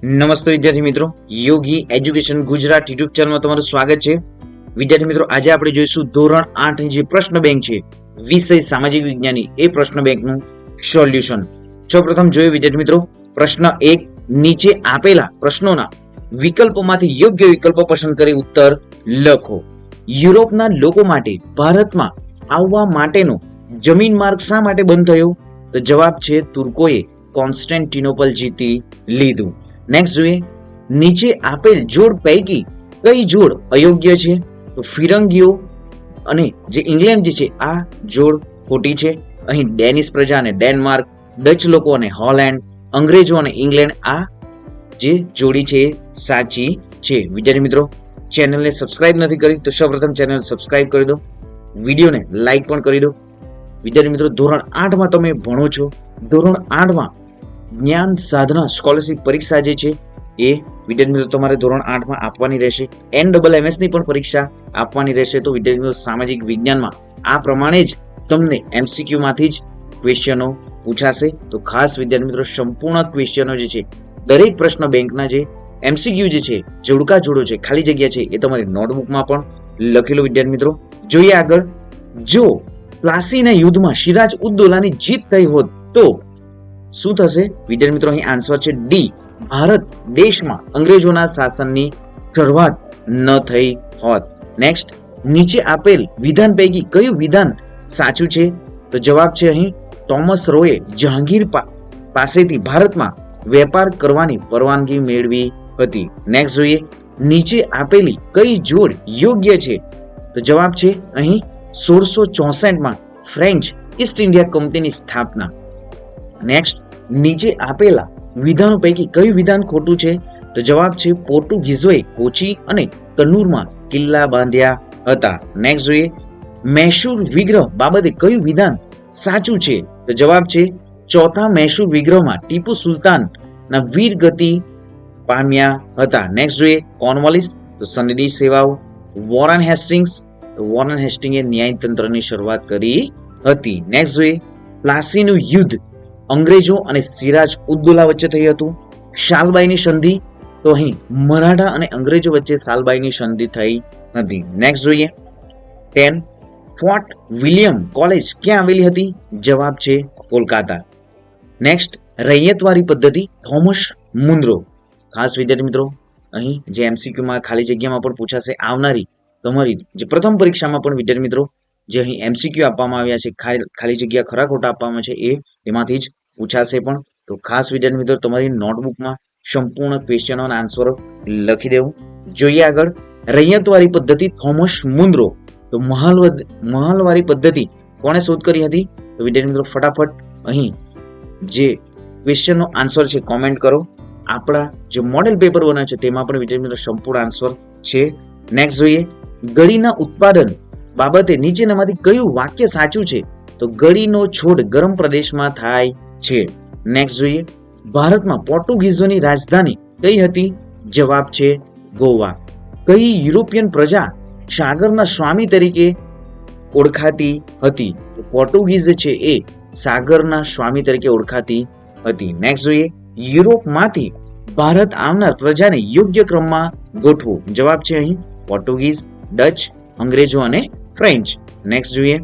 નમસ્તે વિદ્યાર્થી મિત્રો, યોગી એજ્યુકેશન ગુજરાત યુટ્યુબ ચેનલમાં તમારું સ્વાગત છે. વિદ્યાર્થી મિત્રો, આજે આપણે જોઈશું ધોરણ 8 ની જે પ્રશ્ન બેંક છે વિષય સામાજિક વિજ્ઞાનની એ પ્રશ્ન બેંકનું સોલ્યુશન. સૌપ્રથમ જોઈએ વિદ્યાર્થી મિત્રો, પ્રશ્ન 1, નીચે આપેલા પ્રશ્નોના વિકલ્પોમાંથી યોગ્ય વિકલ્પો પસંદ કરી ઉત્તર લખો. યુરોપના લોકો માટે ભારતમાં આવવા માટેનો જમીન માર્ગ શા માટે બંધ થયો? તો જવાબ છે તુર્કોએ કોન્સ્ટેન્ટિનોપલ જીતી લીધું. નેક્સ્ટ જોઈએ, નીચે આપેલ જોડ પૈકી કઈ જોડ અયોગ્ય છે? તો ફિરંગીઓ અને જે ઇંગ્લેન્ડ જે છે આ જોડ ખોટી છે. અહીં ડેનિશ પ્રજા અને ડેનમાર્ક, ડચ લોકો અને હોલેન્ડ, અંગ્રેજો અને ઇંગ્લેન્ડ આ જે જોડી છે એ સાચી છે. વિદ્યાર્થી મિત્રો, ચેનલને સબસ્ક્રાઇબ નથી કરી તો સૌપ્રથમ ચેનલ સબસ્ક્રાઇબ કરી દો, વિડીયોને લાઈક પણ કરી દો. વિદ્યાર્થી મિત્રો, ધોરણ 8માં તમે ભણો છો. ધોરણ 8માં જ્ઞાન સાધના સ્કોલરશિપ પરીક્ષા જે છે એ વિદ્યાર્થી મિત્રો તમારે ધોરણ 8માં આપવાની રહેશે. NMS ની પણ પરીક્ષા આપવાની રહેશે. તો વિદ્યાર્થી મિત્રો, સામાજિક વિજ્ઞાનમાં આ પ્રમાણે જ તમને MCQ માંથી જ ક્વેશ્ચનો પૂછાશે. તો ખાસ વિદ્યાર્થી મિત્રો, સંપૂર્ણ ક્વેશ્ચનો જે છે દરેક પ્રશ્ન બેંકના જે MCQ જે છે જોડકા જોડો છે, ખાલી જગ્યા છે એ તમારી નોટબુકમાં પણ લખેલો. વિદ્યાર્થી મિત્રો, જોઈએ આગળ. જો પ્લાસીના યુદ્ધમાં સિરાજ ઉદ દૌલાની જીત થઈ હોત તો શું થશે? વિદ્યાર્થી મિત્રો, અહીં આન્સર છે ડી, ભારત દેશમાં અંગ્રેજોના શાસનની શરૂઆત ન થઈ હોત. નેક્સ્ટ, નીચે આપેલ વિધાન પૈકી કયું વિધાન સાચું છે? તો જવાબ છે અહીં થોમસ રોએ જહાંગીર પાસેથી ભારતમાં વેપાર કરવાની પરવાનગી મેળવી હતી. નેક્સ્ટ જોઈએ, નીચે આપેલી કઈ જોડ યોગ્ય છે? તો જવાબ છે અહીં 1664માં ફ્રેન્ચ ઈસ્ટ ઇન્ડિયા કંપનીની સ્થાપના. નેક્સ્ટ, નીચે આપેલા વિધાનો પૈકી કયું વિધાન ખોટું છે? તો જવાબ છે પોર્ટુગીઝોએ કોચી અને કન્નૂરમાં કિલ્લા બાંધ્યા હતા. નેક્સ્ટ જોઈએ, મૈસૂર વિગ્રહ બાબતે કયું વિધાન સાચું છે? તો જવાબ છે ચોથા મૈસૂર વિગ્રહમાં ટીપુ સુલતાનના વીર ગતિ પામ્યા હતા. નેક્સ્ટ જોઈએ, કોર્નવાલિસ તો સનદી સેવાઓ, વોરન હેસ્ટિંગ્સ તો વોરન હેસ્ટિંગે ન્યાયતંત્રની શરૂઆત કરી હતી. નેક્સ્ટ જોઈએ, પ્લાસીનું યુદ્ધ અંગ્રેજો અને સિરાજ ઉદ દૌલા વચ્ચે થયું હતું. સાલબાઈની સંધિ તો અહીં મરાઠા અને અંગ્રેજો વચ્ચે સાલબાઈની સંધિ થઈ હતી. નેક્સ્ટ જોઈએ, 10, ફોર્ટ વિલિયમ કોલેજ ક્યાં આવેલી હતી? જવાબ છે કોલકાતા. નેક્સ્ટ, રૈયતવારી પદ્ધતિ થોમસ મુન્દ્રો. ખાસ વિદ્યાર્થી મિત્રો, અહીં જે MCQમાં ખાલી જગ્યામાં પણ પૂછાશે, આવનારી તમારી જે પ્રથમ પરીક્ષામાં પણ વિદ્યાર્થી મિત્રો જે અહીં MCQ આપવામાં આવ્યા છે, ખાલી જગ્યા ખરા ખોટા આપવામાં છે એમાંથી જ પૂછાશે પણ. તો ખાસ વિદ્યાર્થી મિત્રો, તમારી નોટબુકમાં સંપૂર્ણ ક્વેશ્ચનો અને આન્સરો લખી દેવું. જોઈએ આગળ, રૈયતવારી પદ્ધતિ થોમસ મુન્દ્રો તો મહાલવારી પદ્ધતિ કોણે શોધ કરી હતી? તો વિદ્યાર્થી મિત્રો, ફટાફટ અહીં જે ક્વેશ્ચનનો આન્સર છે કોમેન્ટ કરો. આપણા જે મોડેલ પેપર બને છે તેમાં પણ વિદ્યાર્થી મિત્રો સંપૂર્ણ આન્સર છે. નેક્સ્ટ જોઈએ, ગળીના ઉત્પાદન બાબતે નીચેનામાંથી કયું વાક્ય સાચું છે? તો ગળીનો છોડ ગરમ પ્રદેશમાં થાય છે. નેક્સ્ટ જોઈએ, ભારતમાં પોર્ટુગીઝોની રાજધાની કઈ હતી? જવાબ છે ગોવા. કઈ યુરોપિયન પ્રજા સાગરના સ્વામી તરીકે ઓળખાતી હતી? તો પોર્ટુગીઝ છે એ સાગરના સ્વામી તરીકે ઓળખાતી હતી. નેક્સ્ટ જોઈએ, યુરોપમાંથી ભારત આવનાર પ્રજાને યોગ્ય ક્રમમાં ગોઠવો. જવાબ છે અહીં પોર્ટુગીઝ, ડચ, અંગ્રેજો અને ફ્રેન્ચ. નેક્સ્ટ જોઈએ,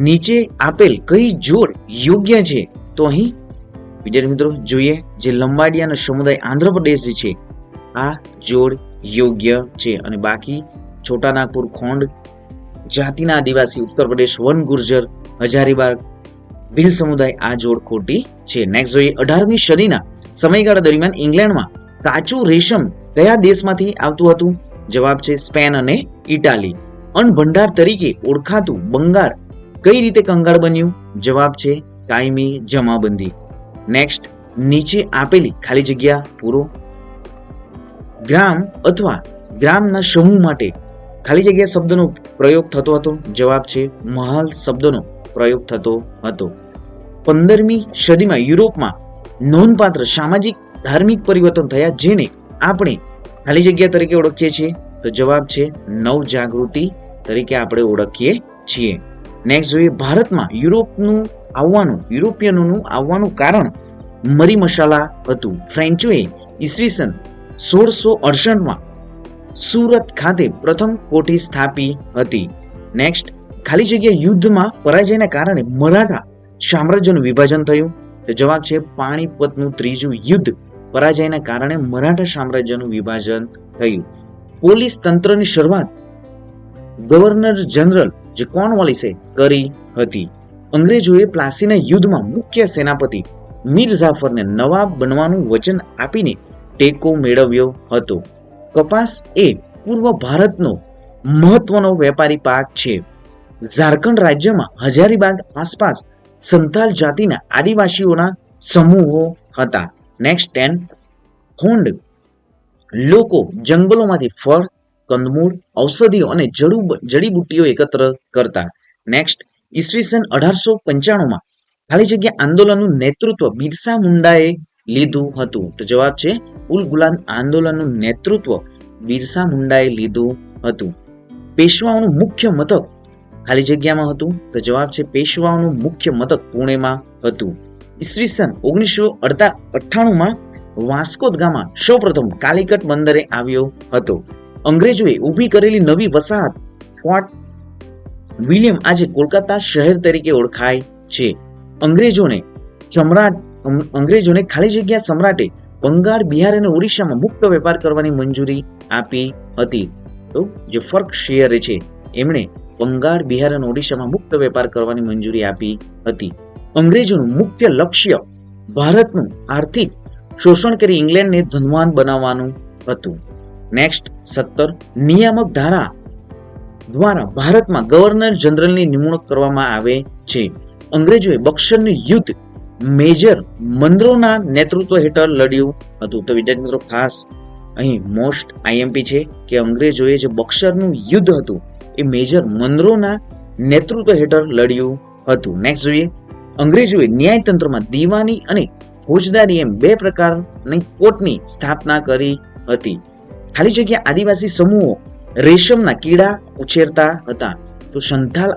નીચે આપેલ કઈ જોડ યોગ્ય છે? તો અહીં વિદ્યાર્થી મિત્રો જોઈએ, જે લંબાડિયાનો સમુદાય આંધ્રપ્રદેશ છે આ જોડ યોગ્ય છે, અને બાકી છોટા નાગપુર ખોંડ જાતિના આદિવાસી, ઉત્તર પ્રદેશ વન ગુર્જર, હજારીબાગ ભીલ સમુદાય આ જોડ ખોટી છે. નેક્સ્ટ જોઈએ, 18મી સદીના સમયગાળા દરમિયાન ઇંગ્લેન્ડમાં કાચું રેશમ કયા દેશમાંથી આવતું હતું? જવાબ છે સ્પેન અને ઇટાલી. અન્નભંડાર તરીકે ઓળખાતું બંગાળ કઈ રીતે કંગાળ બન્યું? જવાબ છે કાયમી જમાબંધી. નેક્સ્ટ, નીચે આપેલી ખાલી જગ્યા પૂરો. ગ્રામ અથવા ગ્રામના સમૂહ માટે ખાલી જગ્યા શબ્દનો પ્રયોગ થતો હતો. જવાબ છે મહાલ શબ્દનો પ્રયોગ થતો હતો. 15મી સદીમાં યુરોપમાં નોંધપાત્ર સામાજિક ધાર્મિક પરિવર્તન થયા જેને આપણે ખાલી જગ્યા તરીકે ઓળખીએ છીએ. તો જવાબ છે નવ જાગૃતિ તરીકે આપણે ઓળખીએ છીએ. નેક્સ્ટ જોઈએ, ભારતમાં યુરોપિયનોનું આવવાનું કારણ મરી મસાલા હતું. ફ્રેન્ચોએ ઈસવીસન 1668 સુરત ખાતે પ્રથમ કોઠી સ્થાપી હતી. નેક્સ્ટ, ખાલી જગ્યા યુદ્ધમાં પરાજયના કારણે મરાઠા સામ્રાજ્યનું વિભાજન થયું. તો જવાબ છે પાણીપતનું ત્રીજું યુદ્ધ પરાજયના કારણે મરાઠા સામ્રાજ્યનું વિભાજન થયું. પોલીસ તંત્રની શરૂઆત ગવર્નર જનરલ જે કોર્નવાલિસે કરી હતી. અંગ્રેજોએ પ્લાસીના યુદ્ધમાં મુખ્ય સેનાપતિ મીર જાફરને નવાબ બનવાનું વચન આપીને ટેકો મેળવ્યો હતો. કપાસ એ પૂર્વ ભારતનો મહત્વનો વેપારી પાક છે. ઝારખંડ રાજ્યમાં હજારીબાગ આસપાસ સંથાલ જાતિના આદિવાસીઓના સમૂહો હતા. નેક્સ્ટ 10, હોન્ડ લોકો જંગલોમાંથી ફળ, કંદમૂળ, ઔષધિઓ અને જડીબુટ્ટીઓ એકત્ર કરતા. નેક્સ્ટ, ઈસવીસન 1895 ખાલી જગ્યા આંદોલનનું નેતૃત્વ બિરસા મુંડાએ લીધું હતું. તો જવાબ છે ઉલ ગુલાન આંદોલનનું નેતૃત્વ બિરસા મુંડાએ લીધું હતું. પેશવાઓનું મુખ્ય મથક ખાલી જગ્યામાં હતું. તો જવાબ છે પેશવાઓનું મુખ્ય મથક પુણેમાં હતું. ઈસવીસન 1998 વાસ્કો દ ગામા સૌપ્રથમ કાલિકટ બંદરે આવ્યો હતો. અંગ્રેજોએ ઊભી કરેલી નવી વસાહત ફોર્ટ વિલિયમ આજે કોલકાતા શહેર તરીકે ઓળખાય છે. અંગ્રેજોને ખાલી જગ્યા સમ્રાટે બંગાળ, બિહાર અને ઓડિશામાં મુક્ત વેપાર કરવાની મંજૂરી આપી હતી. તો જે ફર્ક શેર છે એમણે બંગાળ, બિહાર અને ઓડિશામાં મુક્ત વેપાર કરવાની મંજૂરી આપી હતી. અંગ્રેજોનું મુખ્ય લક્ષ્ય ભારતનું આર્થિક શોષણ કરી ઇંગ્લેન્ડને ધનવાન બનાવવાનું હતું. નેક્સ્ટ 17, નિયામક ધારા દ્વારા ભારતમાં ગવર્નર જનરલની નિમણૂક કરવામાં આવે છે. અંગ્રેજોએ બક્સરનું યુદ્ધ મેજર મનરોના નેતૃત્વ હેઠળ લડ્યું હતું. તો વિદ્યાર્થી મિત્રો ખાસ અહીં મોસ્ટ આઈએમપી છે કે અંગ્રેજોએ જે બક્સરનું યુદ્ધ હતું એ મેજર મનરોના નેતૃત્વ હેઠળ લડ્યું હતું. નેક્સ્ટ જોઈએ, અંગ્રેજોએ ન્યાયતંત્રમાં દીવાની અને ફોજદારી એમ બે પ્રકારની કોર્ટની સ્થાપના કરી હતી. ખાલી જગ્યા આદિવાસી સમૂહો રેશમના કીડા ઉછેરતા હતા. તો સંથાલ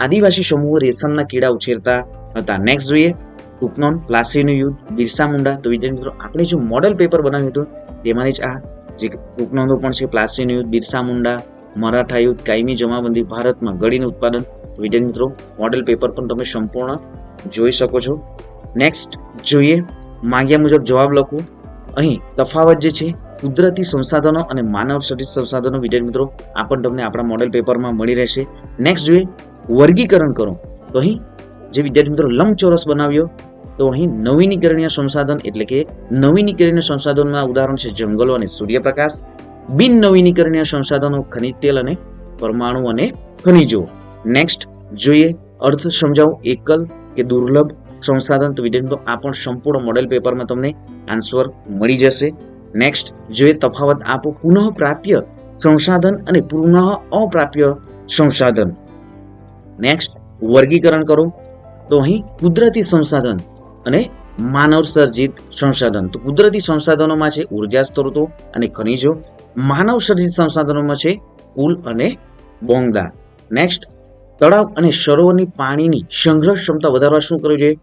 આદિવાસી સમૂહો રેશમના કીડા ઉછેરતા હતા. નેક્સ્ટ જોઈએ, ટૂંકનોંધ પ્લાસીનું યુદ્ધ, બિરસા મુંડા. તો વિદ્યાર્થી મિત્રો આપણે જે મોડેલ પેપર બનાવ્યું હતું તેમાંની જ આ જે ટૂંકનોંધો પણ છે. પ્લાસીનું યુદ્ધ, બિરસા મુંડા, મરાઠા યુદ્ધ, કાયમી જમાબંધી, ભારતમાં ગળીનું ઉત્પાદન. તો વિદ્યાર્થી મિત્રો મોડેલ પેપર પણ તમે સંપૂર્ણ જોઈ શકો છો. નેક્સ્ટ જોઈએ, માંગ્યા મુજબ જવાબ લખો. અહીં તફાવત જે છે કુદરતી સંસાધનો અને માનવ સર્જિત સંસાધનો. વિદ્યાર્થી મિત્રો આ પણ તમને આપણા મોડેલ પેપરમાં મળી રહેશે. નેક્સ્ટ જોઈએ, વર્ગીકરણ કરો. તો અહીં જે વિદ્યાર્થી મિત્રો લંબચોરસ બનાવ્યો તો અહીં નવીનીકરણીય સંસાધન એટલે કે નવીનીકરણીય સંસાધનોના ઉદાહરણ છે જંગલો અને સૂર્યપ્રકાશ. બિન નવીનીકરણીય સંસાધનો ખનિજ તેલ અને પરમાણુ અને ખનિજો. નેક્સ્ટ જોઈએ, અર્થ સમજાવો, એકલ કે દુર્લભ સંસાધન. તો વિદ્યાર્થી મિત્રો આ પણ સંપૂર્ણ મોડેલ પેપરમાં તમને આન્સર મળી જશે. નેક્સ્ટ જોઈએ, તફાવત આપો, પુનઃ પ્રાપ્ય સંસાધન અને પુનઃ અપ્રાપ્ય સંસાધન. નેક્સ્ટ વર્ગીકરણ કરો. તો અહીં કુદરતી સંસાધન અને માનવ સર્જિત સંસાધન. તો કુદરતી સંસાધનોમાં છે ઉર્જા સ્ત્રોતો અને ખનિજો. માનવ સર્જિત સંસાધનોમાં છે પુલ અને બોંગદા. નેક્સ્ટ, તળાવ અને સરોવરની પાણીની સંગ્રહ ક્ષમતા વધારવા શું કરવું જોઈએ?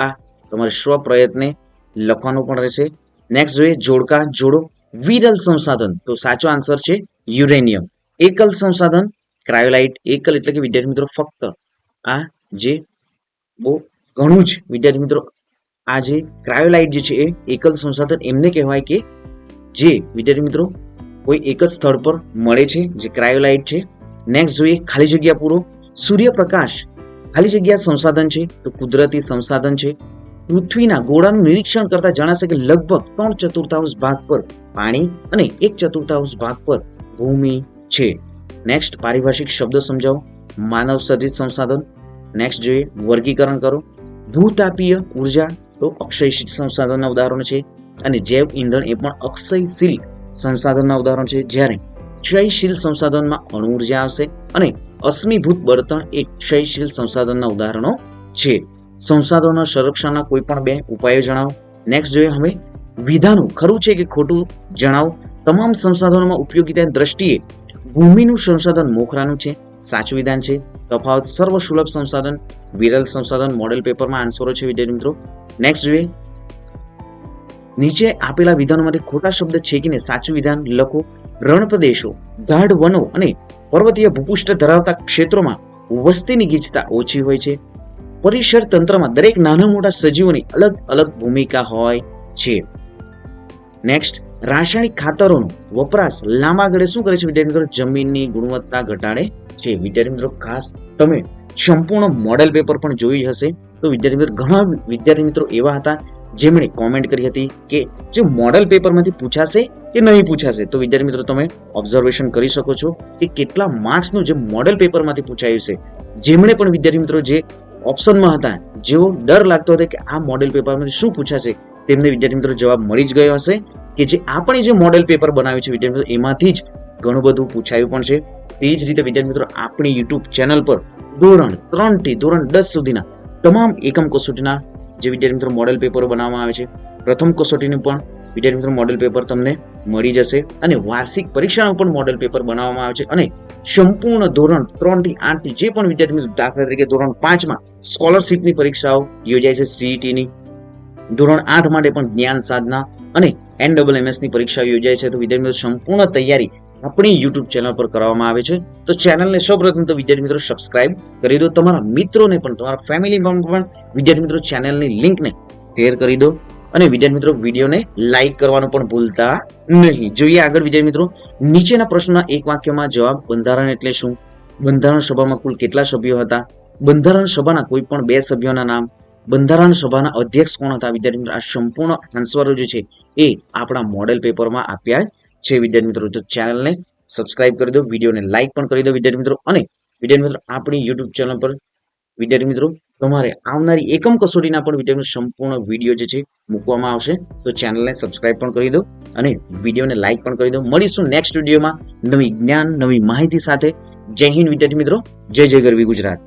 આ તમારે સ્વપ્રયત્ને લખવાનું પણ રહેશે. નેક્સ્ટ જોઈએ, જોડકા જોડો. વિરલ સંસાધન, તો સાચો આન્સર છે યુરેનિયમ. એકલ સંસાધન ક્રાયોલાઇટ. એકલ એટલે કે વિદ્યાર્થી મિત્રો ફક્ત આ જે બહુ ઘણું જ વિદ્યાર્થી મિત્રો આ જે ક્રાયોલાઇટ જે છે એ એકલ સંસાધન એમને કહેવાય કે જે વિદ્યાર્થી મિત્રો કોઈ એક જ સ્થળ પર મળે છે જે ક્રાયોલાઇટ છે. નેક્સ્ટ જોઈએ, ખાલી જગ્યા પૂરો. સૂર્યપ્રકાશ ખાલી જગ્યા સંસાધન છે તો કુદરતી સંસાધન છે. પૃથ્વીના ગોળાનું નિરીક્ષણ કરતા જણાશે કે લગભગ 3/4 ભાગ પર પાણી અને 1/4 ભાગ પર ભૂમિ છે. નેક્સ્ટ, પારિભાષિક શબ્દ સમજાવો. માનવ સર્જિત સંસાધન. નેક્સ્ટ જોઈએ, વર્ગીકરણ કરો. ભૂતાપીય ઉર્જા તો અક્ષયશીલ સંસાધનના ઉદાહરણો છે અને જૈવ ઇંધણ એ પણ અક્ષયશીલ સંસાધનના ઉદાહરણ છે. જ્યારે ક્ષયશીલ સંસાધનમાં અણુ ઉર્જા આવશે અને અશ્મિભૂત બળતણ એ ક્ષયશીલ સંસાધનના ઉદાહરણો છે. સંસાધનોના સંરક્ષણના કોઈ પણ બે ઉપાયો જણાવો. નેક્સ્ટ જોઈએ, હવે વિધાનો ખરું છે કે ખોટું જણાવો. તમામ સંસાધનોમાં ઉપયોગિતાની દ્રષ્ટિએ ભૂમિનું સંસાધન મોખરાનું છે. સાચું વિધાન છે. તફાવત સર્વસુલભ સંસાધન, વિરલ સંસાધન મોડેલ પેપરમાં આન્સરો છે વિદ્યાર્થી મિત્રો. નેક્સ્ટ જોઈએ, નીચે આપેલા વિધાનોમાંથી ખોટા શબ્દ છેકીને સાચું વિધાન લખો. રણ પ્રદેશો, ગાઢ વનો અને પર્વતીય ભૂપૃષ્ઠ ધરાવતા ક્ષેત્રોમાં વસ્તીની ગીચતા ઓછી હોય છે. પરિસર તંત્રમાં દરેક નાના મોટા સજીવોની અલગ અલગ ભૂમિકા હોય છે. નેક્સ્ટ, રાસાયણિક ખાતરોનો વપરાશ લાંબા ગાળે શું કરે છે વિદ્યાર્થી મિત્રો? જમીનની ગુણવત્તા ઘટાડે છે. વિદ્યાર્થી મિત્રો ખાસ તમે સંપૂર્ણ મોડેલ પેપર પણ જોઈ હશે. તો વિદ્યાર્થી મિત્રો ઘણા વિદ્યાર્થી મિત્રો એવા હતા જેમણે કોમેન્ટ કરી હતી કે જે મોડેલ પેપરમાંથી પૂછાશે કે નહીં પૂછાશે. તો વિદ્યાર્થી મિત્રો તમે ઓબ્ઝર્વેશન કરી શકો છો કે કેટલા માર્ક્સનું જે મોડેલ પેપરમાંથી પૂછાયું છે. જેમણે પણ વિદ્યાર્થી મિત્રો જે ઓપ્શનમાં હતા, જેઓ ડર લાગતો હતો કે આ મોડેલ પેપરમાંથી શું પૂછાશે, તેમને વિદ્યાર્થી મિત્રો જવાબ મળી જ ગયો હશે કે જે આપણે જે મોડેલ પેપર બનાવ્યું છે વિદ્યાર્થી મિત્રો એમાંથી જ ઘણું બધું પૂછાયું પણ છે. તે જ રીતે વિદ્યાર્થી મિત્રો આપણી યુટ્યુબ ચેનલ પર ધોરણ 3 થી ધોરણ 10 સુધીના તમામ એકમ કસોટીના જે વિદ્યાર્થી મિત્રો મોડેલ પેપરો બનાવવામાં આવે છે, પ્રથમ કસોટીનું પણ વિદ્યાર્થી મિત્રો મોડેલ પેપર તમને મળી જશે અને વાર્ષિક પરીક્ષાનું પણ મોડેલ પેપર બનાવવામાં આવે છે. અને સંપૂર્ણ ધોરણ 3 થી 8 ની જે પણ વિદ્યાર્થી મિત્રો, દાખલા તરીકે ધોરણ 5 માં સ્કોલરશિપની પરીક્ષાઓ યોજાય છે, સીઈટીની, ધોરણ 8 માટે પણ જ્ઞાન સાધના અને NSS ની પરીક્ષાઓ યોજાય છે. તો વિદ્યાર્થી મિત્રો સંપૂર્ણ તૈયારી આપણી યુટ્યુબ ચેનલ પર કરવામાં આવે છે. તો ચેનલને સૌપ્રથમ તો વિદ્યાર્થી મિત્રો સબસ્ક્રાઇબ કરી દો, તમારા મિત્રોને પણ, તમારા ફેમિલીમાં પણ વિદ્યાર્થી મિત્રો ચેનલની લિંકને શેર કરી દો અને વિદ્યાર્થી મિત્રો વિડીયોને લાઈક કરવાનું પણ ભૂલતા નહીં. જોઈએ આગળ વિદ્યાર્થી મિત્રો, નીચેના પ્રશ્નના એક વાક્યમાં જવાબ. બંધારણ એટલે શું? બંધારણ સભામાં કુલ કેટલા સભ્યો હતા? બંધારણ સભાના કોઈ પણ 2 સભ્યોના નામ. બંધારણ સભાના અધ્યક્ષ કોણ હતા? વિદ્યાર્થી મિત્રો આ સંપૂર્ણ આન્સરો જે છે એ આપણા મોડેલ પેપરમાં આપ્યા છે વિદ્યાર્થી મિત્રો. તો ચેનલને સબસ્ક્રાઇબ કરી દો, વિડીયોને લાઈક પણ કરી દો વિદ્યાર્થી મિત્રો. અને વિદ્યાર્થી મિત્રો આપણી યુટ્યુબ ચેનલ પર વિદ્યાર્થી મિત્રો તમારે આવનારી એકમ કસોટીના પણ વિદ્યાર્થી સંપૂર્ણ વિડીયો જે છે મૂકવામાં આવશે. તો ચેનલને સબસ્ક્રાઇબ પણ કરી દો અને વિડીયોને લાઈક પણ કરી દો. મળીશું નેક્સ્ટ વિડીયોમાં નવી જ્ઞાન, નવી માહિતી સાથે. જય હિન્દ વિદ્યાર્થી મિત્રો, જય જય ગરવી ગુજરાત.